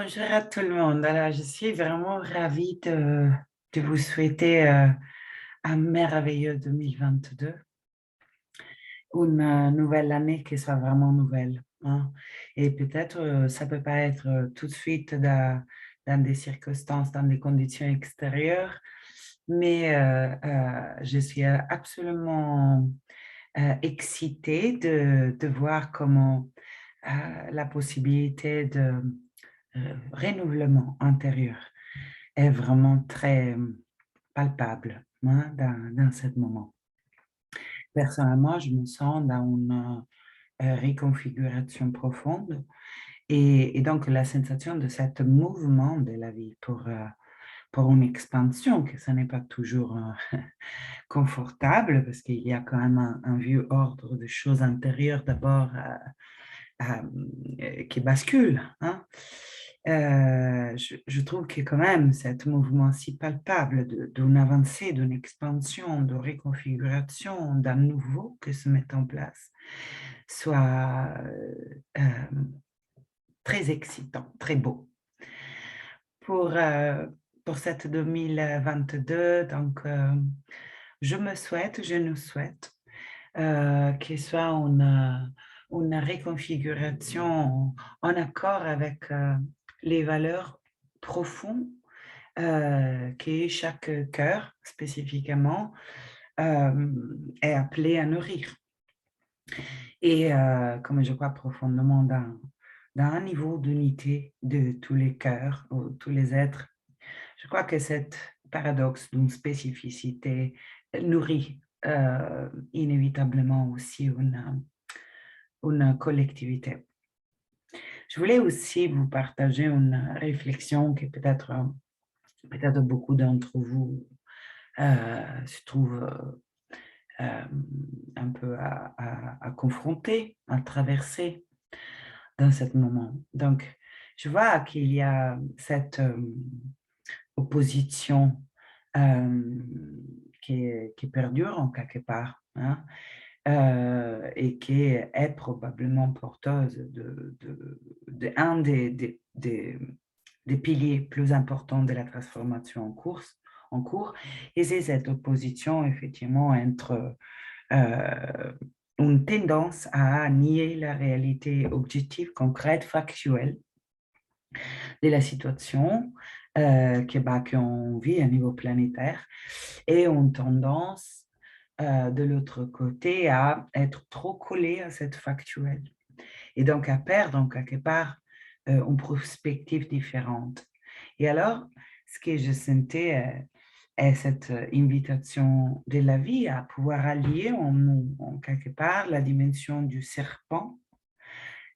Bonjour à tout le monde. Alors, je suis vraiment ravie de vous souhaiter un merveilleux 2022, une nouvelle année qui soit vraiment nouvelle, hein. Et peut-être, ça peut pas être tout de suite dans des circonstances, dans des conditions extérieures, mais je suis absolument excitée de voir comment la possibilité de renouvellement intérieur est vraiment très palpable, hein, dans ce moment. Personnellement, je me sens dans une reconfiguration profonde et donc la sensation de ce mouvement de la vie pour une expansion, que ce n'est pas toujours confortable parce qu'il y a quand même un vieux ordre de choses intérieures d'abord qui bascule, hein. Je trouve que quand même, cet mouvement si palpable d'une avancée, d'une expansion, de reconfiguration, d'un nouveau qui se met en place, soit très excitant, très beau. Pour, euh, pour cette 2022, donc, je nous souhaite qu'il soit une reconfiguration en accord avec les valeurs profondes que chaque cœur spécifiquement est appelé à nourrir. Et comme je crois profondément dans un niveau d'unité de tous les cœurs, ou tous les êtres, je crois que cette paradoxe d'une spécificité nourrit inévitablement aussi une collectivité. Je voulais aussi vous partager une réflexion que peut-être beaucoup d'entre vous se trouvent un peu à confronter, à traverser dans ce moment. Donc, je vois qu'il y a cette opposition qui perdure en quelque part, hein, et qui est probablement porteuse de un des piliers plus importants de la transformation en cours. Et c'est cette opposition, effectivement, entre une tendance à nier la réalité objective, concrète, factuelle de la situation qu'on vit à niveau planétaire et une tendance de l'autre côté à être trop collé à cette factuelle et donc à perdre en quelque part une perspective différente. Et alors, ce que je sentais est cette invitation de la vie à pouvoir allier en nous, en quelque part, la dimension du serpent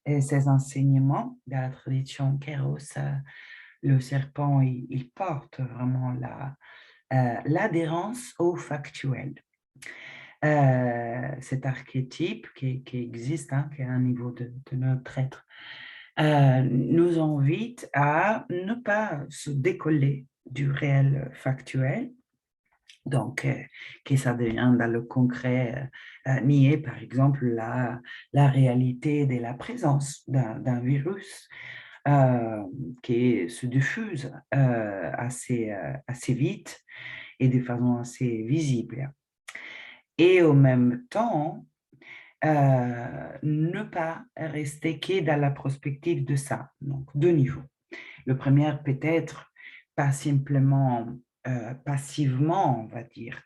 et ses enseignements de la tradition Kéros. Le serpent, il porte vraiment l'adhérence au factuel. Cet archétype qui existe, hein, qui est à un niveau de notre être, nous invite à ne pas se décoller du réel factuel, donc que ça devient dans le concret nier par exemple la réalité de la présence d'un virus qui se diffuse assez vite et de façon assez visible. Et au même temps, ne pas rester que dans la perspective de ça. Donc, deux niveaux. Le premier, peut-être, pas simplement passivement, on va dire,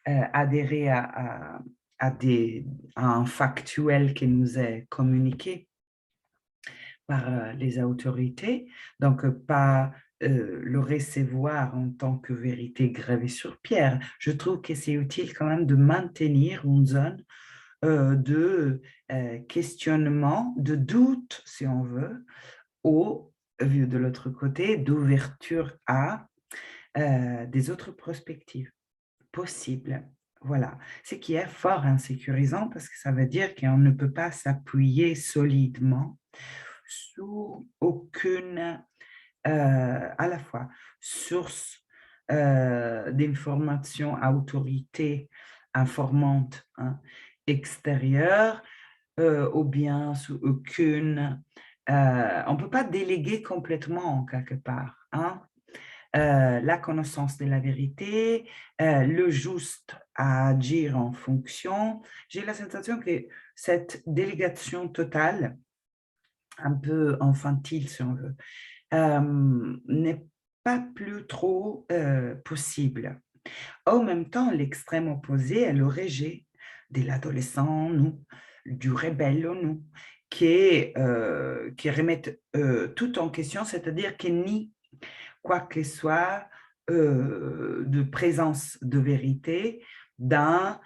adhérer à un factuel qui nous est communiqué par les autorités, donc pas le recevoir en tant que vérité gravée sur pierre. Je trouve que c'est utile quand même de maintenir une zone de questionnement, de doute, si on veut, ou, vu de l'autre côté, d'ouverture à des autres perspectives possibles. Voilà, ce qui est fort insécurisant parce que ça veut dire qu'on ne peut pas s'appuyer solidement sur aucune, à la fois, source d'information, autorité informante, hein, extérieure, ou bien sous aucune on ne peut pas déléguer complètement quelque part, hein. La connaissance de la vérité, le juste à agir en fonction. J'ai la sensation que cette délégation totale, un peu infantile si on veut, n'est pas plus trop possible. En même temps, l'extrême opposé est le rejet de l'adolescent en nous, du rebelle en nous, qui remettent tout en question, c'est-à-dire qui nie quoi que soit de présence de vérité dans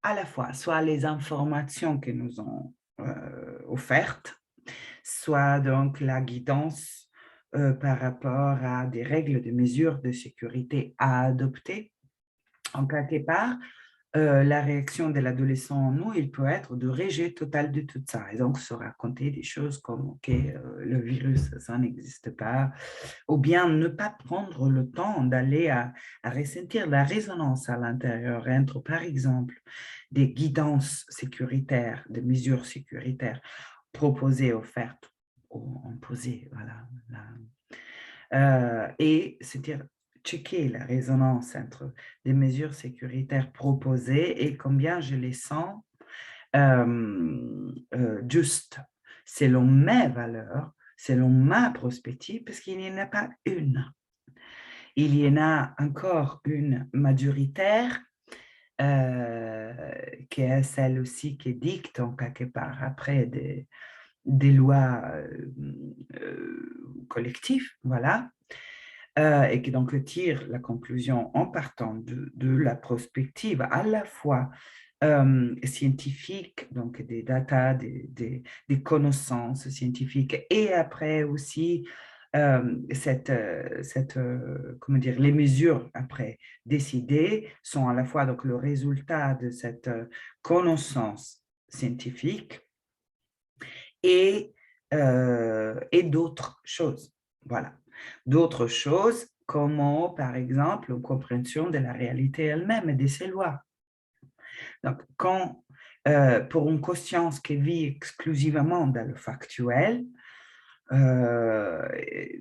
à la fois soit les informations que nous ont offertes, soit donc la guidance par rapport à des règles, des mesures de sécurité à adopter. En quelque part, la réaction de l'adolescent en nous, il peut être de rejet total de tout ça. Et donc, se raconter des choses comme, OK, le virus, ça n'existe pas, ou bien ne pas prendre le temps d'aller à ressentir la résonance à l'intérieur entre, par exemple, des guidances sécuritaires, des mesures sécuritaires proposées, offertes ou imposées, voilà. Et c'est-à-dire checker la résonance entre des mesures sécuritaires proposées et combien je les sens justes selon mes valeurs, selon ma prospective, parce qu'il n'y en a pas une. Il y en a encore une majoritaire qui est celle aussi qui dicte en quelque part après des lois collectives, voilà, et qui donc tire la conclusion en partant de la prospective à la fois scientifique, donc des data, des connaissances scientifiques, et après aussi comment dire, les mesures après décidées sont à la fois donc le résultat de cette connaissance scientifique et d'autres choses. Voilà. D'autres choses, comme par exemple une compréhension de la réalité elle-même et de ses lois. Donc, pour une conscience qui vit exclusivement dans le factuel,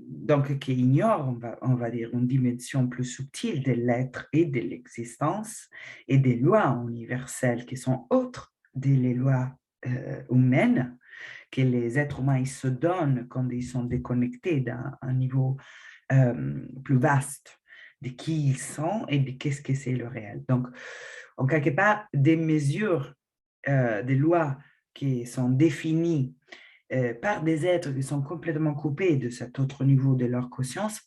donc qui ignore, on va dire, une dimension plus subtile de l'être et de l'existence et des lois universelles qui sont autres des lois humaines, que les êtres humains ils se donnent quand ils sont déconnectés d'un niveau plus vaste de qui ils sont et de qu'est-ce que c'est le réel. Donc, en quelque part, des mesures, des lois qui sont définies par des êtres qui sont complètement coupés de cet autre niveau de leur conscience,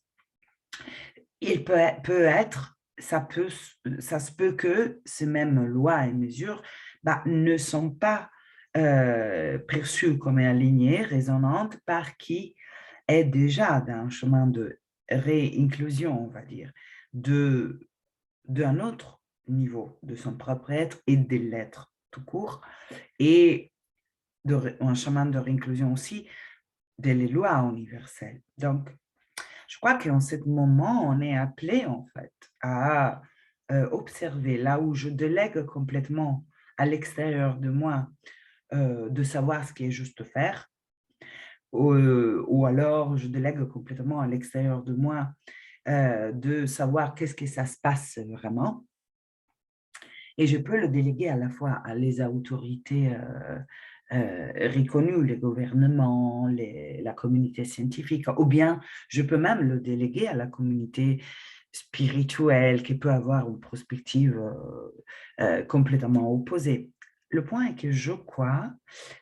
il peut être, ça se peut que ces mêmes lois et mesures ne sont pas perçues comme alignées, résonantes par qui est déjà dans un chemin de réinclusion, on va dire, d'un autre niveau de son propre être et de l'être tout court, et un chemin de réinclusion aussi des lois universelles. Donc, je crois qu'en ce moment, on est appelé en fait à observer là où je délègue complètement à l'extérieur de moi de savoir ce qui est juste faire, ou alors je délègue complètement à l'extérieur de moi de savoir qu'est-ce que ça se passe vraiment. Et je peux le déléguer à la fois à les autorités reconnues, les gouvernements, la communauté scientifique, ou bien je peux même le déléguer à la communauté spirituelle qui peut avoir une perspective complètement opposée. Le point est que je crois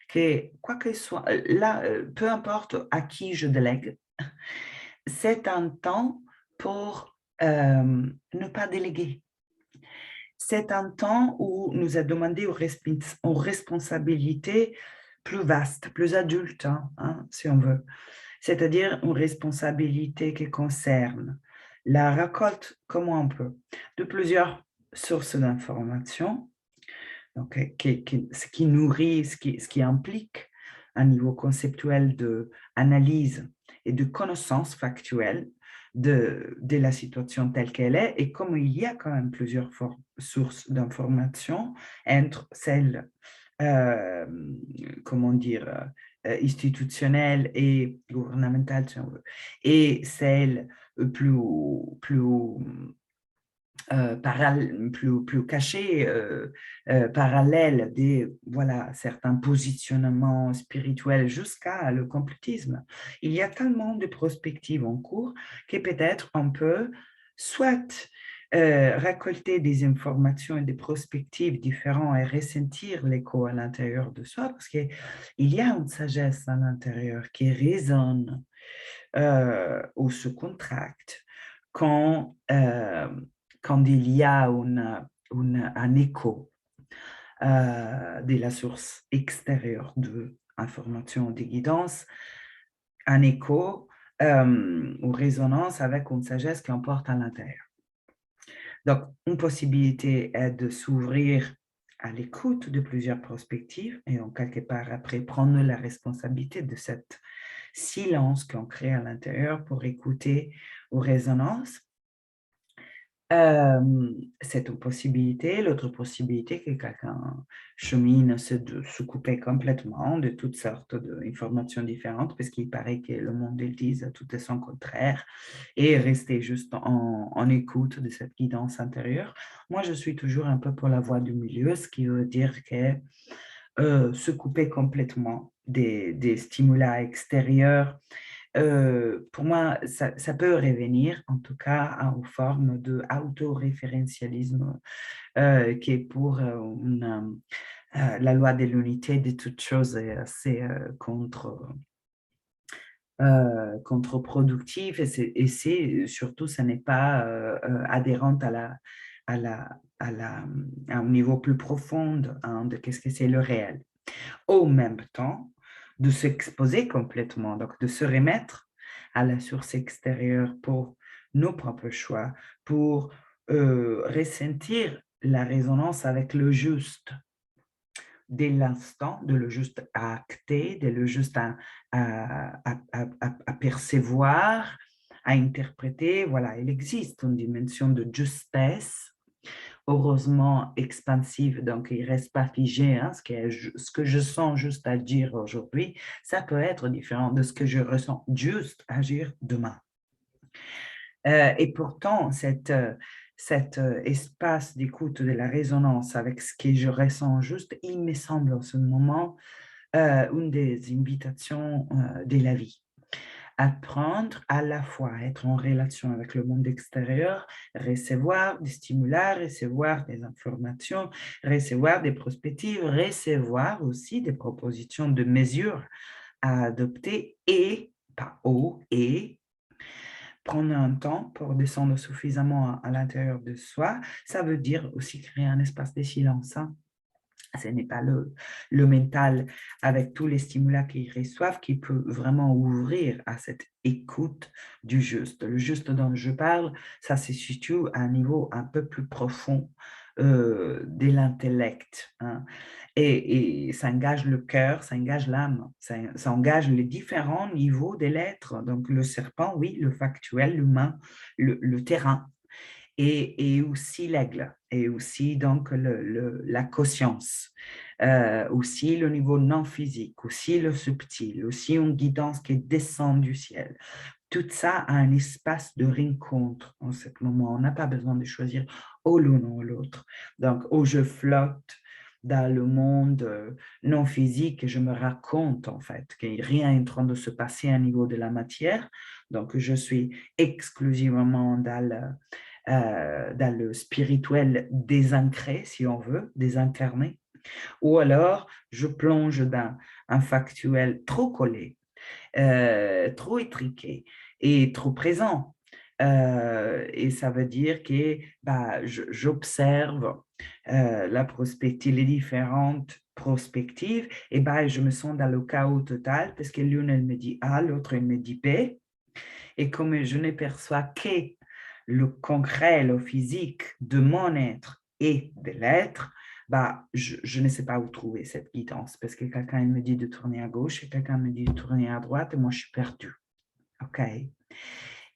que, quoi que soit, là, peu importe à qui je délègue, c'est un temps pour ne pas déléguer. C'est un temps où nous a demandé aux responsabilités plus vastes, plus adultes, si on veut. C'est-à-dire une responsabilité qui concerne la récolte, comment on peut, de plusieurs sources d'informations, donc, ce qui nourrit, ce qui implique un niveau conceptuel d'analyse et de connaissance factuelle de la situation telle qu'elle est, et comme il y a quand même plusieurs sources d'informations entre celles, comment dire, institutionnelle et gouvernementale, si on veut, et celle plus plus cachées, parallèles des voilà, certains positionnements spirituels jusqu'à le complétisme. Il y a tellement de perspectives en cours que peut-être on peut soit récolter des informations et des perspectives différentes et ressentir l'écho à l'intérieur de soi, parce qu'il y a une sagesse à l'intérieur qui résonne ou se contracte quand, quand il y a un écho de la source extérieure de information, de guidance, un écho ou résonance avec une sagesse qui emporte à l'intérieur. Donc, une possibilité est de s'ouvrir à l'écoute de plusieurs perspectives et en quelque part après prendre la responsabilité de cette silence qu'on crée à l'intérieur pour écouter aux résonances. C'est une possibilité. L'autre possibilité, que quelqu'un chemine, c'est de se couper complètement de toutes sortes d'informations différentes, parce qu'il paraît que le monde, ils disent tout est son contraire, et rester juste en écoute de cette guidance intérieure. Moi, je suis toujours un peu pour la voie du milieu, ce qui veut dire que se couper complètement des stimuli extérieurs. Pour moi, ça peut revenir en tout cas aux formes d'autoréférentialisme qui est pour la loi de l'unité de toutes choses est assez contre-productif et surtout, ça n'est pas adhérente à un niveau plus profond de qu'est-ce que c'est le réel. Au même temps, de s'exposer complètement, donc de se remettre à la source extérieure pour nos propres choix, pour ressentir la résonance avec le juste dès l'instant, de le juste à acter, de le juste à percevoir, à interpréter. Voilà, il existe une dimension de justesse heureusement expansive, donc il ne reste pas figé. Hein, ce que je sens juste à dire aujourd'hui, ça peut être différent de ce que je ressens juste à agir demain. Et pourtant, cet espace d'écoute de la résonance avec ce que je ressens juste, il me semble en ce moment une des invitations de la vie. Apprendre à la fois à être en relation avec le monde extérieur, recevoir des stimuli, recevoir des informations, recevoir des perspectives, recevoir aussi des propositions de mesures à adopter et, pas haut, et prendre un temps pour descendre suffisamment à l'intérieur de soi, ça veut dire aussi créer un espace de silence. Hein. Ce n'est pas le mental avec tous les stimuli qu'ils reçoivent qui peut vraiment ouvrir à cette écoute du juste. Le juste dont je parle, ça se situe à un niveau un peu plus profond de l'intellect. Hein. Et ça engage le cœur, ça engage l'âme, ça engage les différents niveaux de l'être. Donc le serpent, oui, le factuel, l'humain, le terrain. Et aussi l'aigle, et aussi donc la conscience, aussi le niveau non physique, aussi le subtil, aussi une guidance qui descend du ciel. Tout ça a un espace de rencontre en ce moment. On n'a pas besoin de choisir l'un ou l'autre. Donc, je flotte dans le monde non physique et je me raconte en fait que rien est en train de se passer à niveau de la matière. Donc, je suis exclusivement dans le spirituel désancré, si on veut, désincarné, ou alors je plonge dans un factuel trop collé, trop étriqué et trop présent. Et ça veut dire que j'observe la prospective, les différentes prospectives, et je me sens dans le chaos total parce que l'une, elle me dit A, l'autre, elle me dit B. Et comme je ne perçois que le concret, le physique de mon être et de l'être, je ne sais pas où trouver cette guidance parce que quelqu'un me dit de tourner à gauche et quelqu'un me dit de tourner à droite et moi je suis perdu. OK?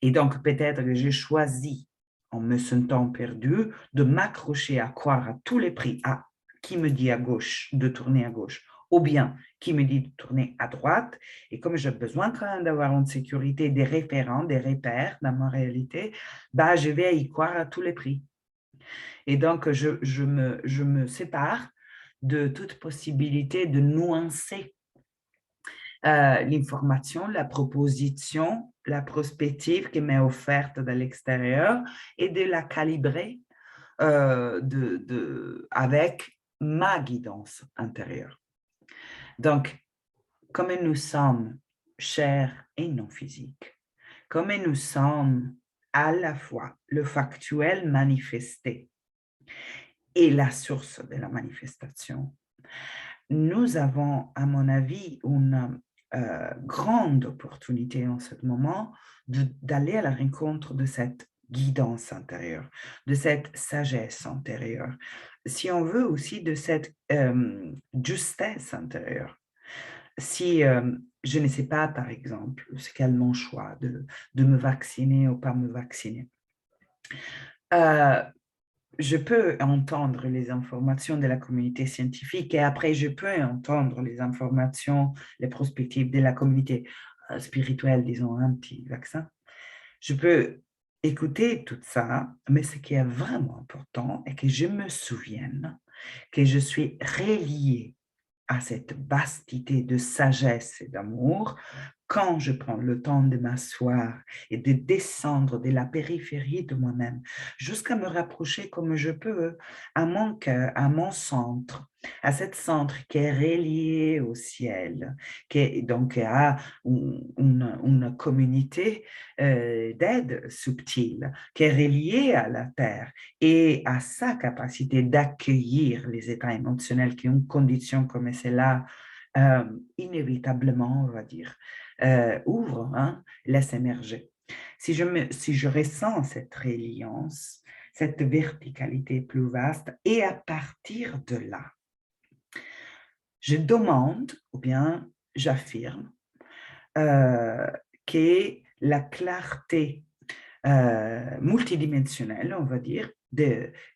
Et donc peut-être que j'ai choisi, en me sentant perdu, de m'accrocher à croire à tous les prix à qui me dit à gauche de tourner à gauche ou bien qui me dit de tourner à droite. Et comme j'ai besoin quand même d'avoir une sécurité, des référents, des repères dans ma réalité, bah, je vais y croire à tous les prix. Et donc, je me sépare de toute possibilité de nuancer l'information, la proposition, la prospective qui m'est offerte de l'extérieur et de la calibrer avec ma guidance intérieure. Donc, comme nous sommes chairs et non physiques, comme nous sommes à la fois le factuel manifesté et la source de la manifestation, nous avons, à mon avis, une grande opportunité en ce moment d'aller à la rencontre de cette guidance intérieure, de cette sagesse intérieure, si on veut aussi de cette justesse intérieure. Si je ne sais pas, par exemple, quel est mon choix de me vacciner ou pas me vacciner, je peux entendre les informations de la communauté scientifique et après, je peux entendre les informations, les prospectives de la communauté spirituelle, disons, anti-vaccin. Je peux écouter tout ça, mais ce qui est vraiment important est que je me souvienne que je suis reliée à cette vastité de sagesse et d'amour quand je prends le temps de m'asseoir et de descendre de la périphérie de moi-même jusqu'à me rapprocher comme je peux à mon cœur, à mon centre, à cet centre qui est relié au ciel, qui est donc à une communauté d'aide subtile, qui est reliée à la Terre et à sa capacité d'accueillir les états émotionnels qui ont une condition comme celle-là, inévitablement, on va dire, ouvre, hein, laisse émerger. Si je ressens cette reliance, cette verticalité plus vaste, et à partir de là, je demande, ou bien j'affirme, que la clarté multidimensionnelle, on va dire,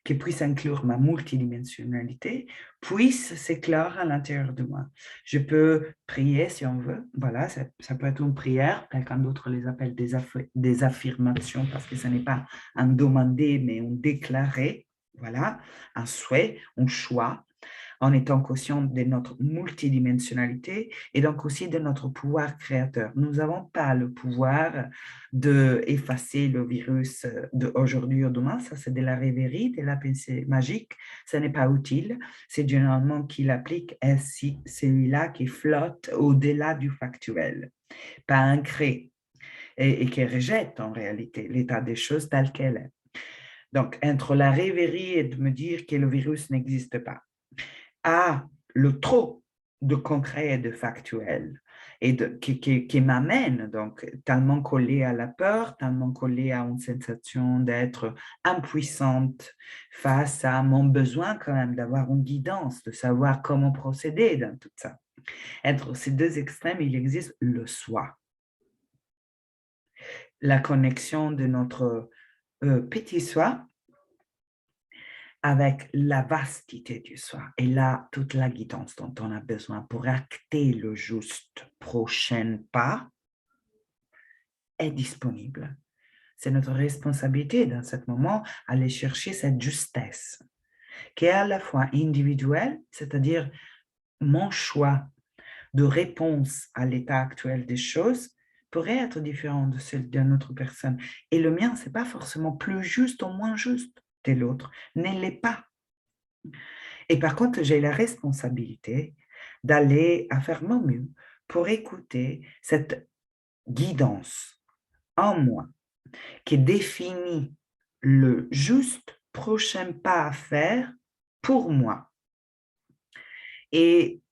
qui puisse inclure ma multidimensionnalité, puisse s'éclairer à l'intérieur de moi. Je peux prier si on veut, voilà, ça peut être une prière, quelqu'un d'autre les appelle des affirmations parce que ce n'est pas un demander, mais un déclarer, voilà, un souhait, un choix, en étant conscient de notre multidimensionnalité et donc aussi de notre pouvoir créateur. Nous n'avons pas le pouvoir d'effacer le virus d'aujourd'hui ou demain, ça c'est de la rêverie, de la pensée magique, ce n'est pas utile, c'est généralement qu'il applique ainsi celui-là qui flotte au-delà du factuel, pas ancré et qui rejette en réalité l'état des choses tel qu'elle est. Donc, entre la rêverie et de me dire que le virus n'existe pas, à le trop de concret et de factuel et qui m'amène donc tellement collé à la peur, tellement collé à une sensation d'être impuissante face à mon besoin quand même d'avoir une guidance, de savoir comment procéder dans tout ça. Entre ces deux extrêmes, il existe le soi, la connexion de notre petit soi avec la vastité du soi. Et là, toute la guidance dont on a besoin pour acter le juste prochain pas est disponible. C'est notre responsabilité dans ce moment d'aller chercher cette justesse qui est à la fois individuelle, c'est-à-dire mon choix de réponse à l'état actuel des choses pourrait être différent de celui d'une autre personne. Et le mien, ce n'est pas forcément plus juste ou moins juste que l'autre, ne l'est pas. Et par contre, j'ai la responsabilité d'aller à faire mon mieux pour écouter cette guidance en moi qui définit le juste prochain pas à faire pour moi. Et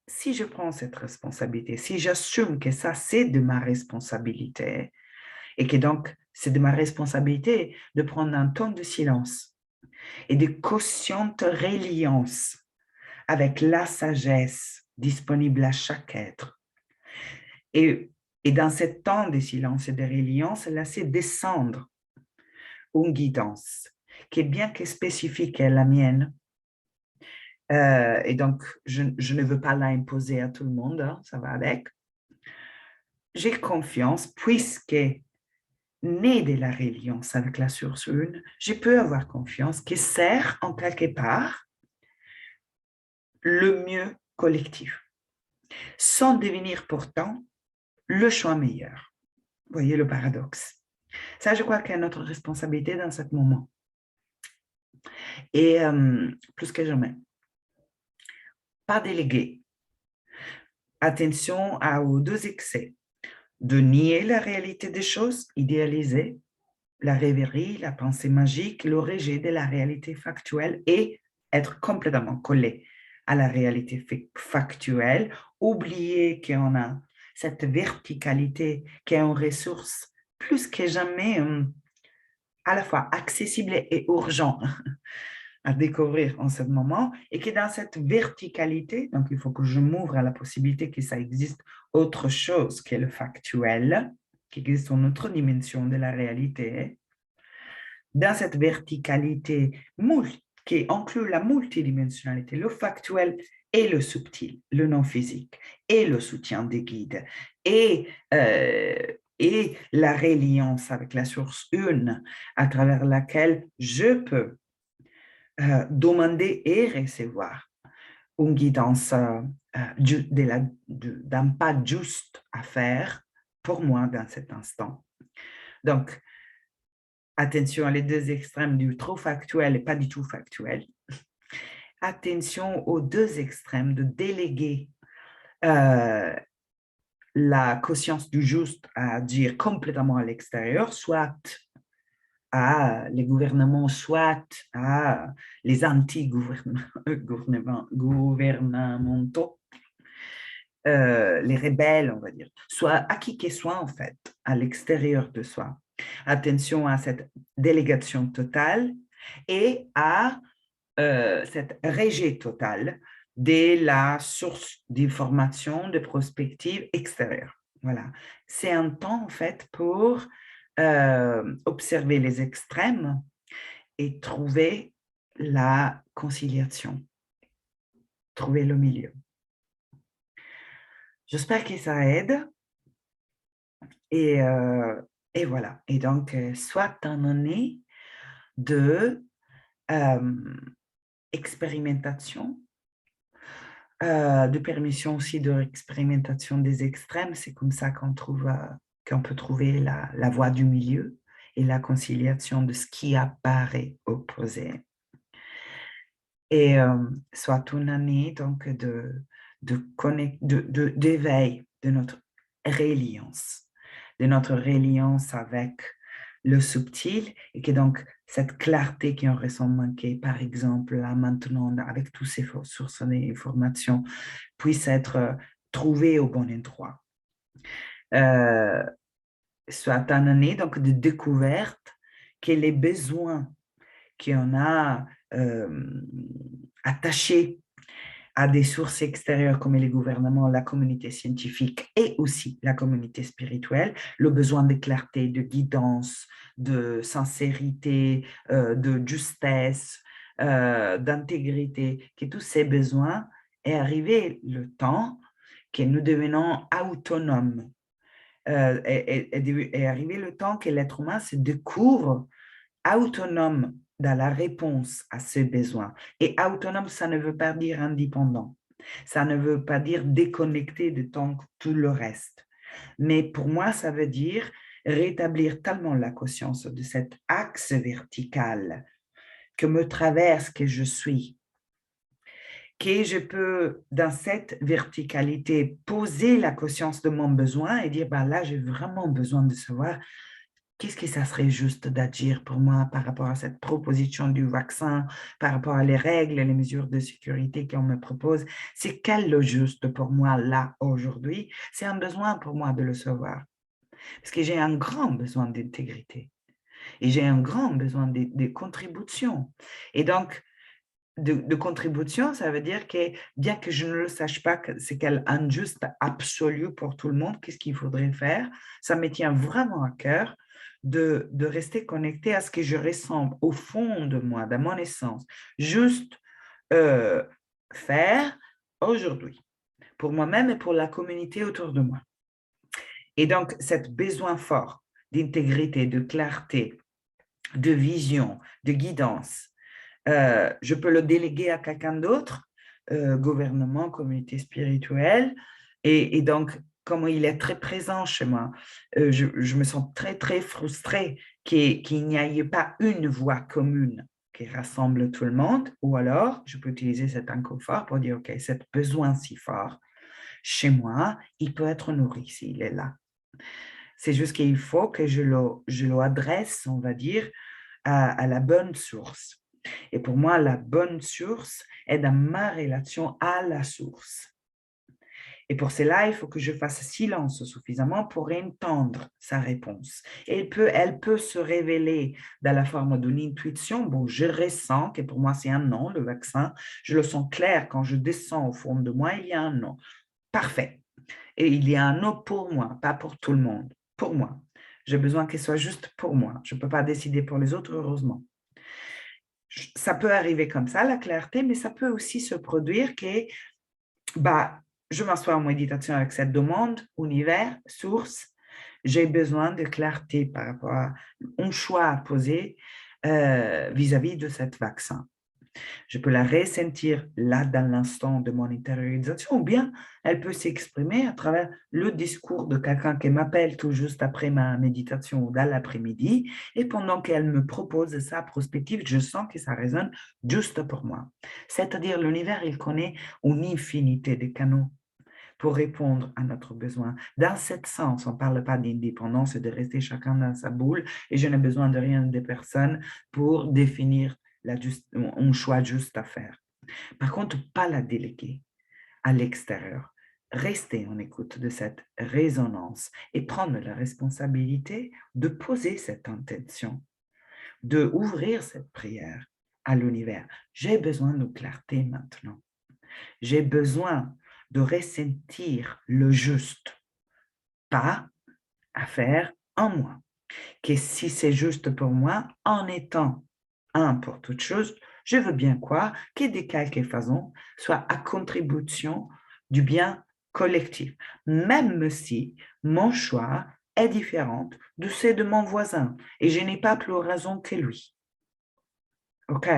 si je prends cette responsabilité, si j'assume que ça, c'est de ma responsabilité et que donc, c'est de ma responsabilité de prendre un temps de silence et de cautionner reliance avec la sagesse disponible à chaque être. Et dans ce temps de silence et de reliance, laisser descendre une guidance qui est bien que spécifique à la mienne, Et donc, je ne veux pas l'imposer à tout le monde, hein, ça va avec. J'ai confiance, puisque né de la résilience avec la source une, je peux avoir confiance qui sert en quelque part le mieux collectif, sans devenir pourtant le choix meilleur. Vous voyez le paradoxe. Ça, je crois qu'il y a notre responsabilité dans ce moment. Et plus que jamais, pas déléguer. Attention aux deux excès, de nier la réalité des choses, idéaliser la rêverie, la pensée magique, le rejet de la réalité factuelle et être complètement collé à la réalité factuelle, oublier qu'on a cette verticalité qui est une ressource plus que jamais à la fois accessible et urgent à découvrir en ce moment, et que dans cette verticalité, donc il faut que je m'ouvre à la possibilité que ça existe autre chose que le factuel, qui existe une autre dimension de la réalité. Dans cette verticalité qui inclut la multidimensionnalité, le factuel et le subtil, le non physique, et le soutien des guides, et la reliance avec la source une, à travers laquelle je peux demander et recevoir une guidance d'un pas juste à faire pour moi dans cet instant. Donc, attention à les deux extrêmes du trop factuel et pas du tout factuel. Attention aux deux extrêmes de déléguer la conscience du juste à dire complètement à l'extérieur, soit à les gouvernements, soit à les anti-gouvernementaux, les rebelles, on va dire, soit à qui que soit en fait, à l'extérieur de soi. Attention à cette délégation totale et à cette rejet totale de la source d'information, de prospective extérieure. Voilà. C'est un temps, en fait, pour observer les extrêmes et trouver la conciliation, trouver le milieu. J'espère que ça aide. Et, et voilà. Et donc, soit une année de expérimentation, de permission aussi de l'expérimentation des extrêmes. C'est comme ça qu'on peut trouver la voie du milieu et la conciliation de ce qui apparaît opposé. Et soit une année donc d'éveil de notre reliance, avec le subtil, et que donc cette clarté qui aurait sans manquer, par exemple, là maintenant, avec toutes ces sources d'informations, puisse être trouvée au bon endroit. Soit une année donc de découverte que les besoins qu'on a attachés à des sources extérieures comme les gouvernements, la communauté scientifique et aussi la communauté spirituelle, le besoin de clarté, de guidance, de sincérité, de justesse, d'intégrité, que tous ces besoins est arrivé le temps que nous devenons autonomes. Est arrivé le temps que l'être humain se découvre autonome dans la réponse à ces besoins. Et autonome, ça ne veut pas dire indépendant. Ça ne veut pas dire déconnecté de tout le reste. Mais pour moi, ça veut dire rétablir tellement la conscience de cet axe vertical que me traverse que je suis, que je peux, dans cette verticalité, poser la conscience de mon besoin et dire, ben là, j'ai vraiment besoin de savoir qu'est-ce que ça serait juste d'agir pour moi par rapport à cette proposition du vaccin, par rapport à les règles et les mesures de sécurité qu'on me propose. C'est quel le juste pour moi là, aujourd'hui? C'est un besoin pour moi de le savoir. Parce que j'ai un grand besoin d'intégrité et j'ai un grand besoin de contribution. Et donc, de contribution, ça veut dire que bien que je ne le sache pas, c'est quel injuste absolu pour tout le monde, qu'est-ce qu'il faudrait faire, ça me tient vraiment à cœur de rester connecté à ce que je ressens au fond de moi, dans mon essence. Juste faire aujourd'hui, pour moi-même et pour la communauté autour de moi. Et donc, cet besoin fort d'intégrité, de clarté, de vision, de guidance, je peux le déléguer à quelqu'un d'autre, gouvernement, communauté spirituelle, et donc, comme il est très présent chez moi, je me sens très, très frustrée qu'il n'y ait pas une voix commune qui rassemble tout le monde, ou alors je peux utiliser cet inconfort pour dire, OK, cet besoin si fort, chez moi, il peut être nourri s'il est là. C'est juste qu'il faut que je le adresse, on va dire, à la bonne source. Et pour moi, la bonne source est dans ma relation à la source. Et pour cela, il faut que je fasse silence suffisamment pour entendre sa réponse. Et elle peut se révéler dans la forme d'une intuition. Bon, je ressens que pour moi, c'est un non, le vaccin. Je le sens clair quand je descends au fond de moi, il y a un non. Parfait. Et il y a un non pour moi, pas pour tout le monde. Pour moi. J'ai besoin qu'il soit juste pour moi. Je ne peux pas décider pour les autres, heureusement. Ça peut arriver comme ça, la clarté, mais ça peut aussi se produire que je m'assois en méditation avec cette demande, univers, source, j'ai besoin de clarté par rapport à un choix à poser vis-à-vis de cet vaccin. Je peux la ressentir là dans l'instant de mon intériorisation ou bien elle peut s'exprimer à travers le discours de quelqu'un qui m'appelle tout juste après ma méditation ou dans l'après-midi et pendant qu'elle me propose sa prospective, je sens que ça résonne juste pour moi. C'est-à-dire l'univers, il connaît une infinité de canaux pour répondre à notre besoin. Dans ce sens, on ne parle pas d'indépendance et de rester chacun dans sa boule et je n'ai besoin de rien de personne pour définir un choix juste à faire. Par contre, pas la déléguer à l'extérieur. Rester en écoute de cette résonance et prendre la responsabilité de poser cette intention, de ouvrir cette prière à l'univers. J'ai besoin de clarté maintenant. J'ai besoin de ressentir le juste, pas à faire en moi. Que si c'est juste pour moi, en étant un pour toute chose, je veux bien quoi que de quelque façon soit à contribution du bien collectif, même si mon choix est différent de celui de mon voisin et je n'ai pas plus raison que lui. OK,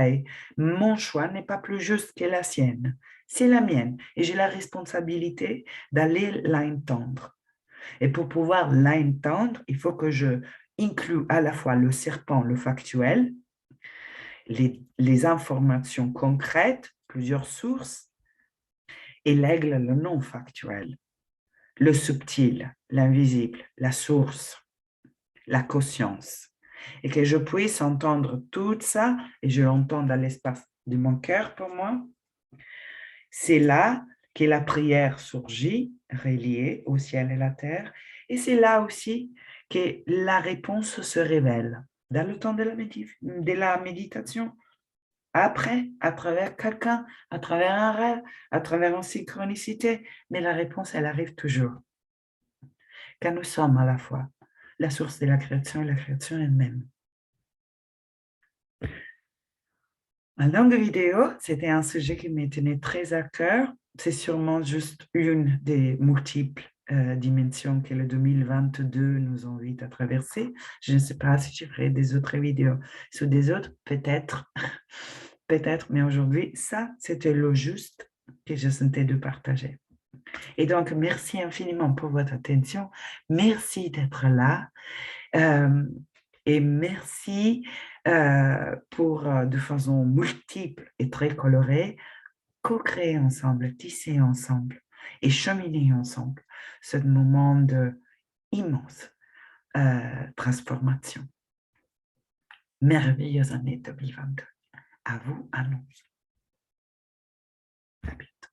mon choix n'est pas plus juste que la sienne, c'est la mienne et j'ai la responsabilité d'aller l'entendre. Et pour pouvoir l'entendre, il faut que je inclue à la fois le serpent, le factuel, les informations concrètes, plusieurs sources, et l'aigle, le non factuel, le subtil, l'invisible, la source, la conscience. Et que je puisse entendre tout ça, et je l'entends dans l'espace de mon cœur pour moi, c'est là que la prière surgit, reliée au ciel et la terre, et c'est là aussi que la réponse se révèle dans le temps de la méditation, après, à travers quelqu'un, à travers un rêve, à travers une synchronicité, mais la réponse, elle arrive toujours. Car nous sommes à la fois la source de la création et la création elle-même. Ma longue vidéo, c'était un sujet qui me tenait très à cœur. C'est sûrement juste une des multiples dimensions que le 2022 nous invite à traverser. Je ne sais pas si je ferai des autres vidéos sur des autres, peut-être, peut-être, mais aujourd'hui, ça, c'était le juste que je sentais de partager. Et donc, merci infiniment pour votre attention. Merci d'être là. Et merci pour, de façon multiple et très colorée, co-créer ensemble, tisser ensemble et cheminer ensemble ce moment d'immense transformation. Merveilleuse année 2022. À vous, à nous. À bientôt.